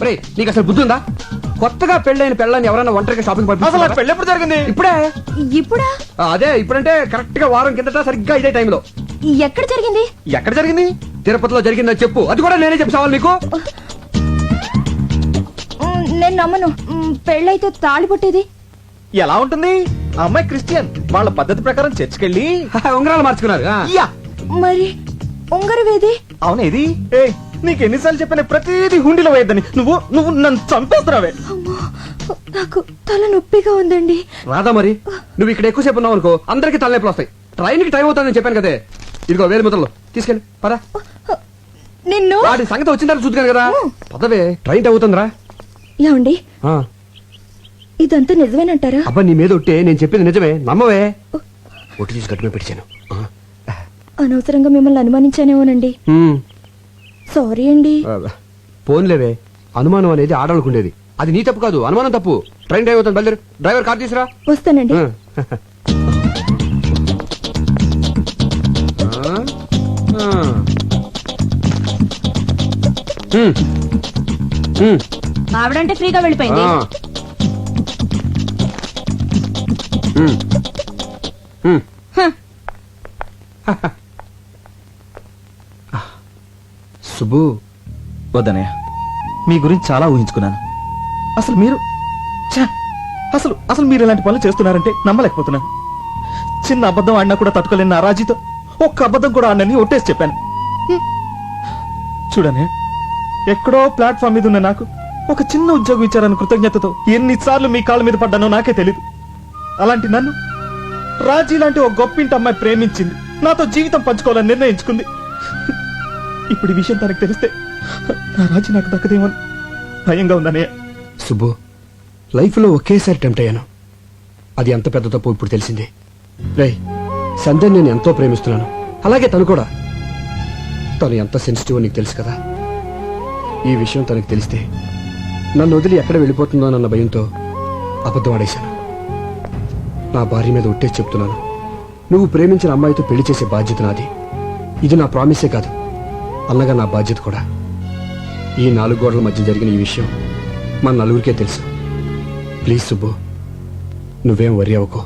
రే నీకు అసలు బుద్ధి ఉందా? కొత్తగా పెళ్ళైన పెళ్ళని ఎవరైనా ఒంటరిగా షాపింగ్ అసలు పెళ్ళి ఎప్పుడు జరిగింది? ఇప్పుడా? అదే ఇప్పుడంటే కరెక్ట్ గా వారం కిందట సరిగ్గా ఇదే టైంలో. ఎక్కడ జరిగింది? ఎక్కడ జరిగింది? తిరుపతిలో జరిగిందని చెప్పు. అది కూడా నేనే చెప్పావాలి నీకు. నేను నమ్మను. పెళ్ళైతే తాళి పుట్టేది ఎలా ఉంటుంది? ఆ అమ్మాయి క్రిస్టియన్, వాళ్ళ పద్ధతి ప్రకారం చర్చికెళ్ళి ఉంగరాలు మార్చుకున్నారు. యా మరి ఉంగరవేది? అవునేది? ఏ నీకు ఎన్నిసార్లు చెప్పిన ప్రతిదీ హుండీలో వేయద్దని. నువ్వు నువ్వు నన్ను చంపేస్తున్నావే. అమ్మో, నాకు తల నొప్పిగా ఉందండి. రాదా మరి? నువ్వు ఇక్కడ ఎక్కువసేపు ఉన్నావు అనుకో అందరికి తలనొప్పులు వస్తాయి. ట్రైన్ కి టైం అవుతుందని చెప్పాను కదే. ఇదిగో 1000 ముద్రలు తీసుకెళ్ళి పదా. నిన్ను వాటి సంగతి వచ్చిందని చూద్దాను కదా. పదవే, ట్రైన్ టైం అవుతుందిరా. ఏమండి, ఇదంతా నిజమేనంటారా? అబ్బా నీ మీద ఒట్టే, నేను చెప్పింది నిజమే, నమ్మవే. ఒట్టి తీసి గట్టుమే పెట్టాను. అనవసరంగా మిమ్మల్ని అనుమానించానేమోనండి. సారీ అండి. పోన్లేవే, అనుమానం అనేది ఆడవాళ్ళకుండేది. అది నీ తప్పు కాదు, అనుమానం తప్పు. ట్రైన్ టైం అవుతుంది, బయలుదేరు. డ్రైవర్ కార్ తీసురా. వస్తానండి. ఆవిడంటే ఫ్రీగా వెళ్ళిపోయింది. సుబ్బు, వద్దనయ్య, మీ గురించి చాలా ఊహించుకున్నాను. అసలు మీరు అసలు అసలు మీరు ఇలాంటి పనులు చేస్తున్నారంటే నమ్మలేకపోతున్నాను. చిన్న అబద్ధం ఆడినా కూడా తట్టుకోలేని నా రాజీతో ఒక్క అబద్ధం కూడా ఆడినని ఒట్టేసి చెప్పాను. చూడనే, ఎక్కడో ప్లాట్ఫామ్ మీద ఉన్న నాకు ఒక చిన్న ఉద్యోగం ఇచ్చారని కృతజ్ఞతతో ఎన్నిసార్లు మీ కాళ్ళ మీద పడ్డానో నాకే తెలీదు. అలాంటి నన్ను రాజీ లాంటి ఒక గొప్పింటి అమ్మాయి ప్రేమించింది, నాతో జీవితం పంచుకోవాలని నిర్ణయించుకుంది. ఇప్పుడు ఈ విషయం తనకు తెలిస్తే నా రాజీ నాకు దక్కదేమని భయంగా ఉందనే. సుబ్బు, లైఫ్ లో ఒకేసారి టెంప్ట్ అయ్యాను. అది ఎంత పెద్ద తప్పు ఇప్పుడు తెలిసింది. రేయ్, సంధ్యని నేను ఎంతో ప్రేమిస్తున్నాను, అలాగే తను కూడా. తను ఎంత సెన్సిటివ్ నీకు తెలుసు కదా. ఈ విషయం తనకు తెలిస్తే నన్ను వదిలి ఎక్కడ వెళ్ళిపోతుందో అన్న భయంతో అబద్ధం ఆడేశాను. నా భార్య మీద ఒట్టేసి చెప్తున్నాను, నువ్వు ప్రేమించిన అమ్మాయితో పెళ్లి చేసే బాధ్యత నాది. ఇది నా ప్రామిసే కాదు, అన్నగా నా బాధ్యత కూడా. ఈ 4 గోడల మధ్య జరిగిన ఈ విషయం మన నలుగురికే తెలుసు. ప్లీజ్ సుబ్బు, నువ్వేం వరి అవ్వకు.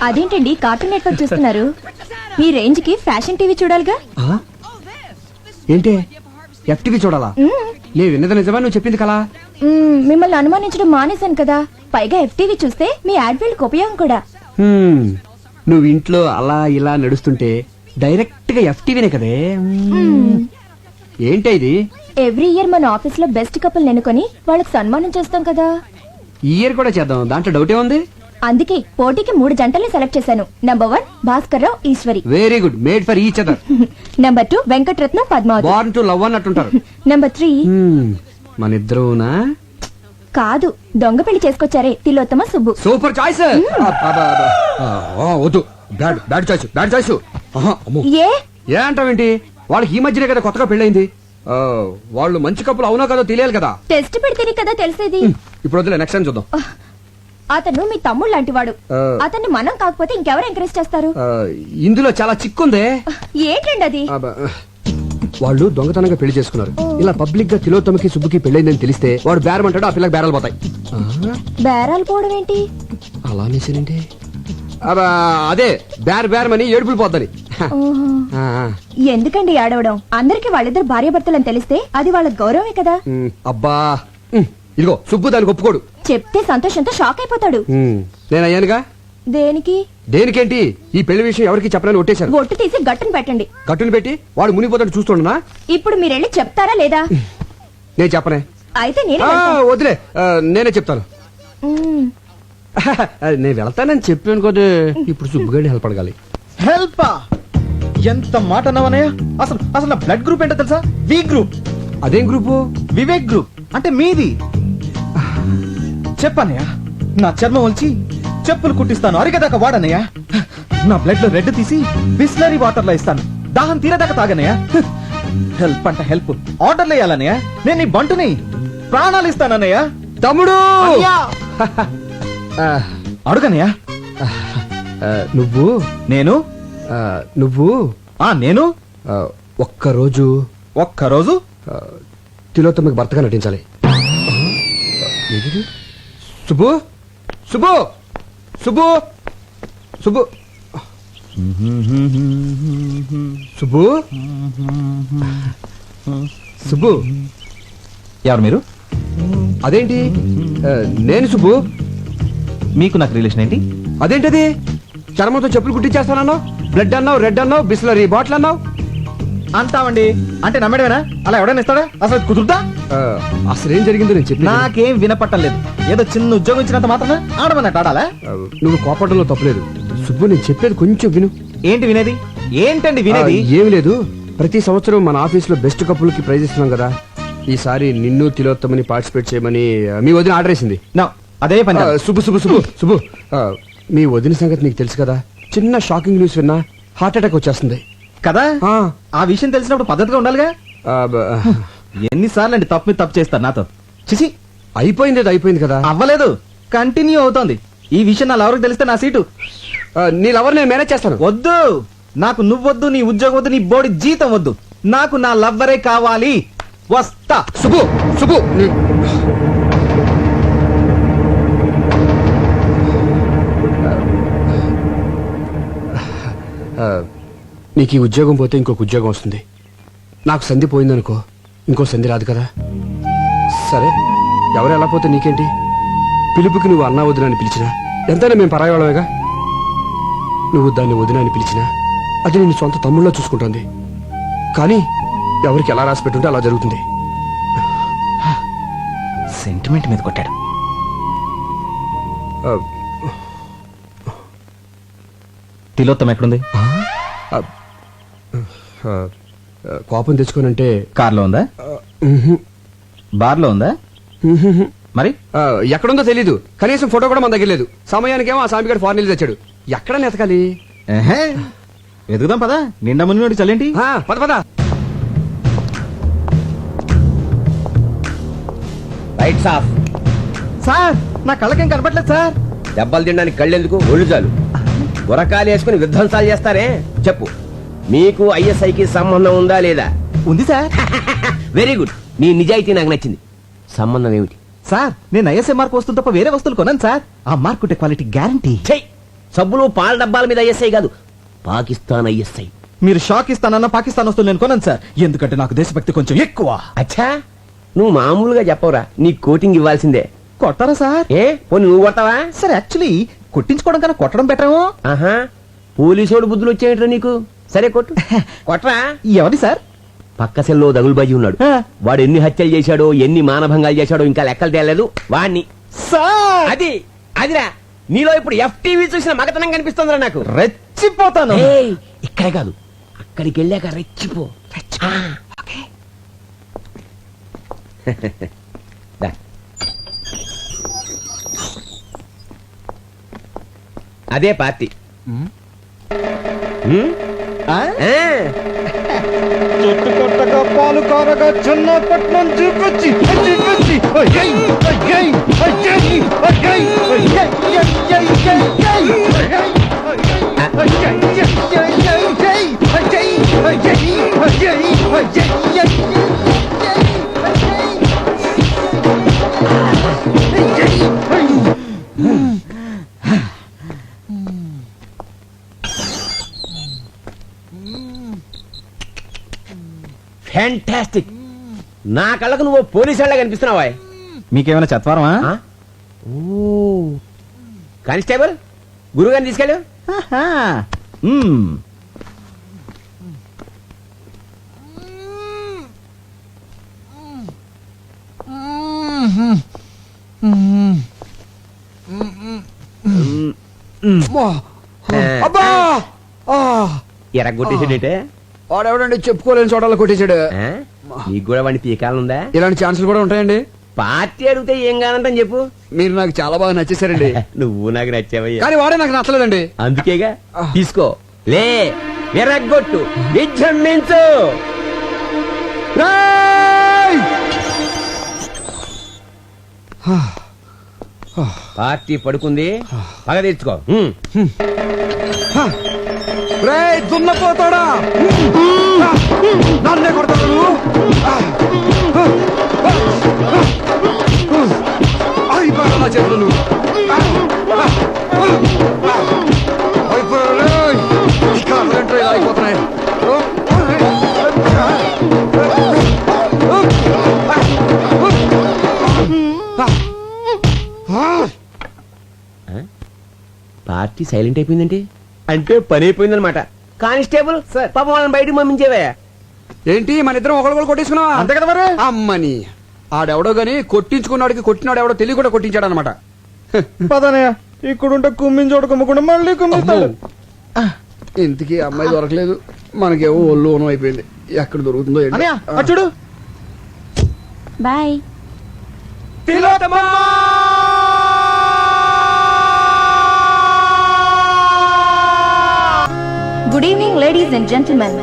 అదేంటండి కార్టూన్ నెట్వర్క్ చూస్తున్నారు? మీ రేంజ్ కి ఫ్యాషన్ టీవీ చూడాలిగా. ఏంటి ఎఫ్టీవీ చూడాలా? నేను విన్నది నిజమా, నువ్వు చెప్పింది కలా? మిమ్మల్ని అనుమానించడం మానేశాను కదా, పైగా ఎఫ్టీవీ చూస్తే మీ యాడ్ ఫీల్డ్ ఉపయోగం కూడా. నువ్వు ఇంట్లో అలా ఇలా నడుస్తుంటే డైరెక్ట్ గా ఎఫ్టీవీనే కదే. ఏంటి ఇది? ఎవ్రీ ఇయర్ మన ఆఫీస్ లో బెస్ట్ కపుల్ ఎన్నుకొని వాళ్ళకి సన్మానం చేస్తాం కదా. ఈ ఇయర్ కూడా చేద్దాం, దాంట్లో డౌటే ఉంది. అందుకే పోటీకి 3 జంటల్ని సెలెక్ట్ చేశాను. Number 1 Bhaskar Rao, Eshwari. Very good, made for each other. Number 2 Venkataratnam, Padmavathi. Born to love అన్నట్టుంటారు. నంబర్ 3 మన ఇద్దరునా? కాదు, దొంగ పెళ్లి చేసుకొచ్చారే, తిలోత్తమ, సుబ్బు. Super choice. వద్దు, bad bad choice, bad choice. ఏ అంటావేంటి? వాళ్ళకి ఈ మధ్యనే కదా కొత్తగా పెళ్ళైంది. వాళ్ళు మంచి కప్పులు అవునో కదా తెలియాలి కదా. టెస్ట్ పెడితేనే కదా తెలిసేది. ఇప్పుడు వద్దులే, నెక్స్ట్ టైం చూద్దాం. అతను మీ తమ్ముడు లాంటి వాడు. అతన్ని మనం కాకపోతే ఇంకెవరు ఎంకరేజ్ చేస్తారు? ఇందులో చాలా చిక్కుందే. ఏంటండి అది? వాళ్ళు దొంగతనంగా పెళ్లి చేసుకున్నారు. ఇలా పబ్లిక్ గా తిలోత్తమకి సుబ్బుకి పెళ్ళైందని తెలిస్తే వాడు బేరం అంటాడు, ఆ పిల్లకి బేరాలు పోతాయి. బేరాలు పోవడం ఏంటి? అలా అనేసానంటే అదే బేరమని ఏడుపులు పోద్దని. ఎందుకండి ఏడవడం? అందరికి వాళ్ళిద్దరు భార్యాభర్తలని తెలిస్తే అది వాళ్ళ గౌరవమే కదా. అబ్బా, ఇదిగో సుబ్బు దానికి ఒప్పుకోడు. చెప్తే సంతోషంతో షాక్ అయిపోతాడు. నేను అయ్యానుగా. దేనికి? దేనికేంటి? ఈ పెళ్లి విషయం ఎవరికి చెప్పనని ఒట్టేశాను. ఒట్టు తీసి గట్టును పెట్టండి. గట్టును పెట్టి వాడు మునిగిపోతాడు చూస్తుండనా? ఇప్పుడు మీరెళ్ళి చెప్తారా లేదా? నేను చెప్పనే. అయితే నేనే వదిలే, నేనే చెప్తాను. నేను వెళ్తానని చెప్పాను కదా. ఇప్పుడు సుబ్బుగాడిని హెల్ప్ అడగాలి. హెల్ప్? ఎంత మాట అన్నావనయ్య? అసలు అసలు నా బ్లడ్ గ్రూప్ ఏంటో తెలుసా? V group. అదేం గ్రూపు? వివేక్ గ్రూప్. అంటే మీది. చెప్పనయ్యా, నా చర్మం వచ్చి చెప్పులు కుట్టిస్తాను, అరిగేదాకా వాడనయ్యా. నా బ్లడ్ లో రెడ్ తీసి బిస్లరీ వాటర్ లో ఇస్తాను, దాహం తీరేదాకా తాగనయ్యా. హెల్ప్ అంట హెల్ప్, ఆర్డర్లు వేయాలనయ్యా. నేను నీ బంటుని. ప్రాణాలు ఇస్తానన్నయ్య. తమ్ముడు అన్నయ్య! ఆ, అడుగన్నయ్య. నువ్వు నేను ఆ, నువ్వు నేను ఆ, ఒక్కరోజు ఒక్కరోజు తిలోత్తమకి భర్తగా నటించాలి. ఏదిది? సుబ్బు సుబ్బు సుబ్బు సుబ్బు సుబ్బు సుబ్బు ఎవరు మీరు? అదేంటి నేను సుబ్బు. మీకు నాకు రిలేషన్ ఏంటి? అదేంటది చర్మంతో చెప్పులు కుట్టించేస్తానన్నావు, బ్లడ్ అన్నావు, రెడ్ అన్నావు, బిస్లరీ బాటిల్ అన్నావు. అంటామండి. అంటే నమ్మడమేనా? అలా ఎవడైనా ఇస్తాడా? అసలు అది కుదురుతా? అసలు ఏం జరిగిందో నేను చెప్పి నాకేం వినపట్టలేదు. ఏదో చిన్న ఉద్యోగం ఇచ్చినంత మాత్రం ఆడమన్నట్టు ఆడాలా? నువ్వు కోపడంలో తప్పలేదు సుబ్బు. నేను చెప్పేది కొంచెం విను. ఏంటి వినేది? ఏంటండి వినేది? ఏమి లేదు, ప్రతి సంవత్సరం మన ఆఫీస్ లో బెస్ట్ కపుల్ కి ప్రైజ్ ఇస్తున్నాం కదా. ఈసారి నిన్ను తిలోత్తమని పార్టిసిపేట్ చేయమని మీ వదిన ఆర్డర్ వేసింది. No, అదే పని. సుబ్బు సుబ్బు సుబ్బు సుబ్బు మీ వదిన సంగతి నీకు తెలుసు కదా. చిన్న షాకింగ్ న్యూస్ విన్నా హార్ట్ అటాక్ వచ్చేస్తుంది కదా. ఆ, ఆ విషయం తెలిసినప్పుడు పద్ధతిగా ఉండాలిగా. ఆ, ఎన్నిసార్లు అండి తప్పు మీద తప్పు చేస్తారు నాతో? చిచి, అయిపోయింది అది అయిపోయింది కదా. అవ్వలేదు, కంటిన్యూ అవుతోంది. ఈ విషయం నా లవర్కి తెలిస్తే నా సీటు నీ లవర్ నేను మేనేజ్ చేస్తాను. వద్దు. నాకు నువ్వొద్దు, నీ ఉద్యోగం వద్దు, నీ బోడి జీతం వద్దు. నాకు నా లవ్వరే కావాలి. వస్తా. సుబ్బు సుబ్బు నీకు ఈ ఉద్యోగం పోతే ఇంకొక ఉద్యోగం వస్తుంది. నాకు సంధి పోయిందనుకో, ఇంకో సంధి రాదు కదా. సరే, ఎవరు ఎలా పోతే నీకేంటి? పిలుపుకి నువ్వు అన్నా వదిన అని పిలిచినా ఎంతైనా మేము పరాయవాళ్ళమేగా. నువ్వు దాన్ని వదిన అని పిలిచినా అది నేను సొంత తమ్ముళ్ళలో చూసుకుంటోంది. కానీ ఎవరికి ఎలా రాసి పెట్టుంటే అలా జరుగుతుంది. సెంటిమెంట్ మీద కొట్టాడు. ఆ, తిలోత్తం ఎక్కడుంది? ఆ, ఆ, కోపం తెచ్చుకోనంటే కార్లో ఉందా? బార్లో ఉందా? మరి ఎక్కడుందో తెలీదు. కనీసం ఫోటో కూడా మన దగ్గర లేదు. సమయానికేమో ఆ సామిగాడు ఫారెన్ వెళ్ళి తెచ్చాడు. ఎక్కడ నెతకాలి? వెతుకుదాం పదా. నిండా మునిగి చల్లేంటి? పద పద. Lights off. సార్, నా కళ్ళకేం కనపట్లేదు సార్. దెబ్బలు తినడానికి కళ్ళెందుకు, ఒళ్ళు చాలు. గురకాలు వేసుకుని విధ్వంసాలు చేస్తారే. చెప్పు, మీకు ఐఎస్ఐకి సంబంధం ఉందా లేదా? ఉంది సార్. Very good. నీ నిజాయితీ నాకు నచ్చింది. సంబంధం ఏమిటి? సార్, నేను ఐఎస్ఐ మార్క్ వస్తువులు తప్ప వేరే వస్తువులు కొన్నాను సార్. ఆ మార్క్ ఉంటే క్వాలిటీ గ్యారంటీ. చెయ్, సబ్బులు పాల డబ్బాల మీద ఐఎస్ఐ కాదు, పాకిస్తాన్ ఐఎస్ఐ. మీరు షాక్ ఇస్తానన్న పాకిస్తాన్ వస్తువులు నేను కొన్నాను సార్. ఎందుకంటే నాకు దేశభక్తి కొంచెం ఎక్కువ. అచ్చా, నువ్వు మామూలుగా చెప్పవురా, నీ కోటింగ్ ఇవ్వాల్సిందే. కొట్టారా సార్? ఏ పోనీ నువ్వు కొడతావా? సార్, యాక్చువల్లీ కొట్టించుకోవడం కన్నా కొట్టడం బెటరేమో. ఆహా, పోలీసోడు బుద్ధులు వచ్చేయట్రా నీకు. సరే కొట్టు. కొట్టరా. ఎవరి సార్? పక్క సెల్లో దగులుబాజీ ఉన్నాడు. వాడు ఎన్ని హత్యలు చేశాడో, ఎన్ని మానభంగాలు చేశాడో ఇంకా లెక్కలు తేలేదు. వాణ్ణి. సార్, అదిరా నీలో ఇప్పుడు ఎఫ్టీవీ చూసిన మగతనం కనిపిస్తుందిరా నాకు. రెచ్చిపోతాను. ఏయ్, ఇక్కడే కాదు, అక్కడికి వెళ్ళాక రెచ్చిపో. ఆ, ఓకే. దా. అదే పార్టీ. ఆ? ఆ. చెట్టు కొట్టగా పాలు కారగా చిన్నపట్నం చూకొచ్చి చూకొచ్చి ఫ్యాంటాస్టిక్. నా కళ్ళకు నువ్వు పోలీసు వాళ్ళ కనిపిస్తున్నావా? మీకేమైనా చత్వారమా? కానిస్టేబుల్, గురుగారిని తీసుకెళ్ళు. అబ్బా! ఎరగొట్టేసాడేటే. వాడెవడండి చెప్పుకోలేని చోటలో కొట్టేశాడు. నీకు కూడా వాడిని పీకాలనుందా? ఇలాంటి ఛాన్సులు కూడా ఉంటాయండి. పార్టీ అడిగితే ఏం కానంటని చెప్పు. మీరు నాకు చాలా బాగా నచ్చేసారండి. నువ్వు నాకు నచ్చావయ్యా. కానీ వాడే నాకు నచ్చలేదండి. అందుకేగా తీసుకో. లే, విరగ్గొట్టు, విజృంభించు. రేయ్! పార్టీ పడుకుంది, పగ తీర్చుకో. రేయ్ దున్నపోతాడా, నన్నే కొడతాడు నువ్వు? అయిపోయాడు నా చేతులు నువ్వు. అయిపోయాడు రేయ్. ఇక్కడ అసలేంటో ఇలా అయిపోతున్నాయి. పార్టీ సైలెంట్ అయిపోయిందంటే అంటే పని అయిపోయిందనమాట. కానిస్టేబుల్ పాపం వాళ్ళని బయటకు పంపించేవే. ఏంటి మన ఇద్దరం ఒకళ్ళు కొట్టించుకున్నావా? అంతే కదా మరి. అమ్మని ఆడెవడో గాని కొట్టించుకున్నాడికి కొట్టినాడు ఎవడో తెలియ కూడా కొట్టించాడు అనమాట. పదనయ్య, ఇక్కడుంటే కుమ్మిని చోట కుమ్మకుండా మళ్ళీ కుమ్మిస్తాడు. ఇంతకీ అమ్మాయి దొరకలేదు, మనకేమో ఒళ్ళు ఓనం అయిపోయింది. ఎక్కడ దొరుకుతుందో ఏంటి? అనయ్య, అటు చూడు. Bye. Good evening ladies and gentlemen.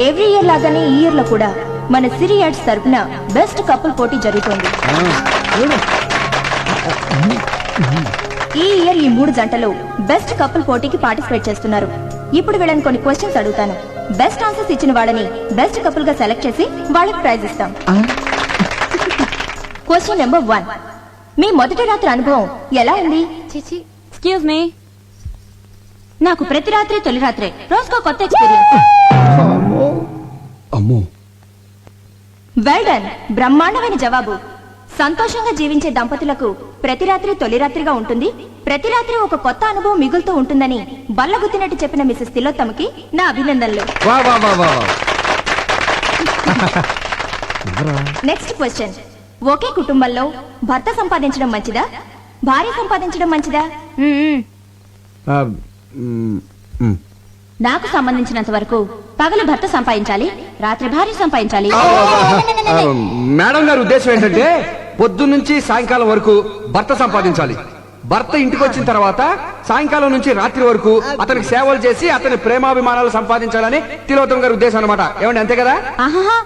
Every year లాగానే ఈ ఇయర్ లో కూడా మన సిరి యాడ్స్ తరపున బెస్ట్ కపుల్ పోటీ జరుగుతోంది. ఈ ఇయర్ ఈ 3 జంటలు బెస్ట్ కపుల్ పోటీకి పార్టిసిపేట్ చేస్తున్నారు. ఇప్పుడు వీళ్ళని కొన్ని క్వశ్చన్స్ అడుగుతాను. బెస్ట్ ఆన్సర్స్ ఇచ్చిన వాళ్ళని బెస్ట్ కపుల్ గా సెలెక్ట్ చేసి వాళ్ళకి ప్రైజ్ ఇస్తాం. Question number 1. మీ మొదటి రాత్రి అనుభవం ఎలా ఉంది? ఎక్స్క్యూజ్ మీ, నాకు ప్రతి రాత్రి తొలి రాత్రే, రోజుకో కొత్త ఎక్స్పీరియన్స్. అమ్మో, వెల్ డన్, బ్రహ్మాండమైన జవాబు. సంతోషంగా జీవించే దంపతులకు ప్రతి రాత్రి తొలి రాత్రిగా ఉంటుంది, ప్రతి రాత్రి ఒక కొత్త అనుభవం మిగులుతూ ఉంటుందని బల్లగుద్దినట్టు చెప్పిన మిసెస్ తిలోత్తమకి నా అభినందనలు. Next question. ఒకే కుటుంబంలో భర్త సంపాదించడం మంచిదా, భార్య సంపాదించడం మంచిదా? నాకు సంబంధించినంత వరకు పగలు భర్త సంపాదించాలి, రాత్రి భార్య సంపాదించాలి. మేడం గారి ఉద్దేశం ఏంటంటే పొద్దున్నుంచి సాయంకాలం వరకు భర్త సంపాదించాలి, భర్త ఇంటికి వచ్చిన తర్వాత సాయంకాలం నుంచి రాత్రి వరకు అతనికి సేవలు చేసి అతని ప్రేమాభిమానాలు సంపాదించాలని తిలోత్తమ గారి ఉద్దేశం అనమాట. ఏమండి అంతే కదా? ఆహాహా,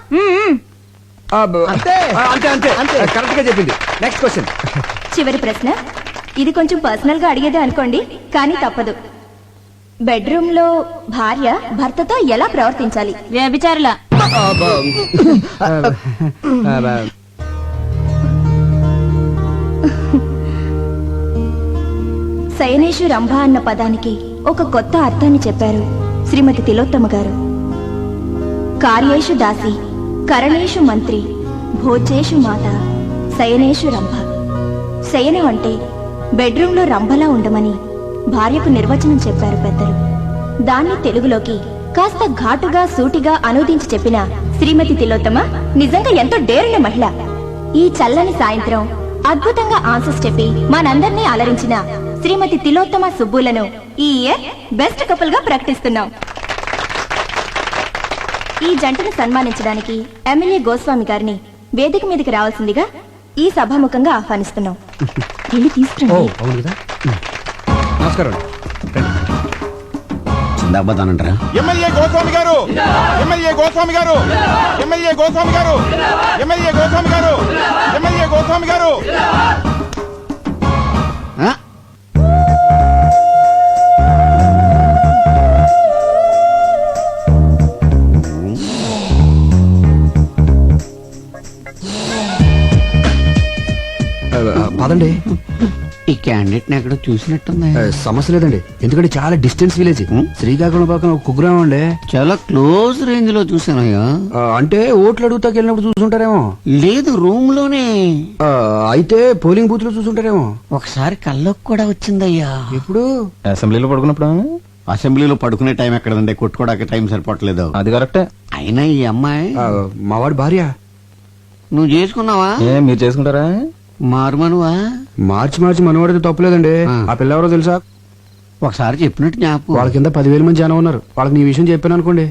అంతే అంతే అంతే కరెక్ట్ గా చెప్పింది. Next question. చివరి ప్రశ్న. ఇది కొంచెం పర్సనల్ గా అడిగేదే అనుకోండి, కానీ తప్పదు. బెడ్రూమ్ లో భార్య భర్తతో ఎలా ప్రవర్తించాలి? వ్యభిచారుల. శయనేషు రంభ అన్న పదానికి ఒక కొత్త అర్థాన్ని చెప్పారు శ్రీమతి తిలోత్తమ గారు. కార్యేషు దాసి, కరణేషు మంత్రి, భోజేషు మాత, శయనేషు రంభ. శయనం అంటే బెడ్రూమ్ లో రంభలా ఉండమని భార్యకు నిర్వచనం చెప్పారు పెద్దలు. దాన్ని తెలుగులోకి కాస్త ఘాటుగా సూటిగా అనువదించి చెప్పిన శ్రీమతి తిలోత్తమ నిజంగా ఎంతో డేరున్న మహిళ. ఈ చల్లని సాయంత్రం అద్భుతంగా ఆన్సర్స్ చెప్పి మనందరినీ అలరించిన శ్రీమతి తిలోత్తమ సుబ్బులను ఈ ఇయర్ బెస్ట్ కపుల్ గా ప్రకటిస్తున్నాం. ఈ జంటను సన్మానించడానికి ఎమ్మెల్యే గోస్వామి గారిని వేదిక మీదకి రావాల్సిందిగా ఈ సభాముఖంగా ఆహ్వానిస్తున్నాం. వెళ్ళి తీసుకురండి. అవును కదా. నమస్కారం. చిందాబాదానంటారా? ఎమ్మెల్యే గోస్వామి గారు, ఎమ్మెల్యే గోస్వామి గారు, ఎమ్మెల్యే గోస్వామి గారు, ఎమ్మెల్యే గోస్వామి గారు, ఎమ్మెల్యే గోస్వామి గారు. పదండి. ఈ క్యాండిడేట్ ని ఎక్కడో చూసినట్టుంది. సమస్య లేదండి, ఎందుకంటే చాలా డిస్టెన్స్ విలేజ్. శ్రీకాకుళం పక్కన ఒక కుగ్రామం అండి. చాలా క్లోజ్ రేంజ్ లో చూసానయ్యా. అంటే ఓట్లు అడుగుతాకి వెళ్ళినప్పుడు చూసుంటారేమో. లేదు, రూమ్ లోనే. అయితే పోలింగ్ బూత్ లో చూసుంటారేమో. ఒకసారి కల్లోకి కూడా వచ్చిందయ్యా. ఇప్పుడు అసెంబ్లీలో పడుకున్నప్పుడు అసెంబ్లీలో పడుకునే టైం ఎక్కడండి, కొట్టుకోవడానికి టైం సరిపోవట్లేదు. అది కరెక్టే. అయినా ఈ అమ్మాయి మావాడి భార్య. నువ్వు చేసుకున్నావా? మీరు చేసుకుంటారా? మారుమనువా? మార్చి మనవాడితే తప్పులేదండి. ఆ పిల్ల ఎవరో తెలుసా? ఒకసారి చెప్పినట్టు జ్ఞాపకం. వాళ్ళ కింద 10,000 మంది జనం ఉన్నారు. వాళ్ళకి నీ విషయం చెప్పాను అనుకోండి,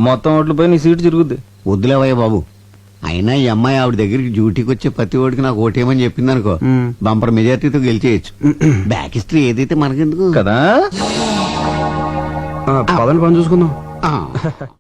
మొత్తం ఓట్లు పోయి నీ సీటు తిరుగుద్ది. వద్దులేవయ్య బాబు. అయినా ఈ అమ్మాయి ఆవిడ దగ్గరికి డ్యూటీకి వచ్చే ప్రతి ఓడికి నాకు ఓటేమని చెప్పింది అనుకో, బంపర్ మెజార్టీతో గెలిచేయచ్చు. బ్యాక్ హిస్టరీ ఏదైతే మనకెందుకు కదా. పదని పని చూసుకుందాం.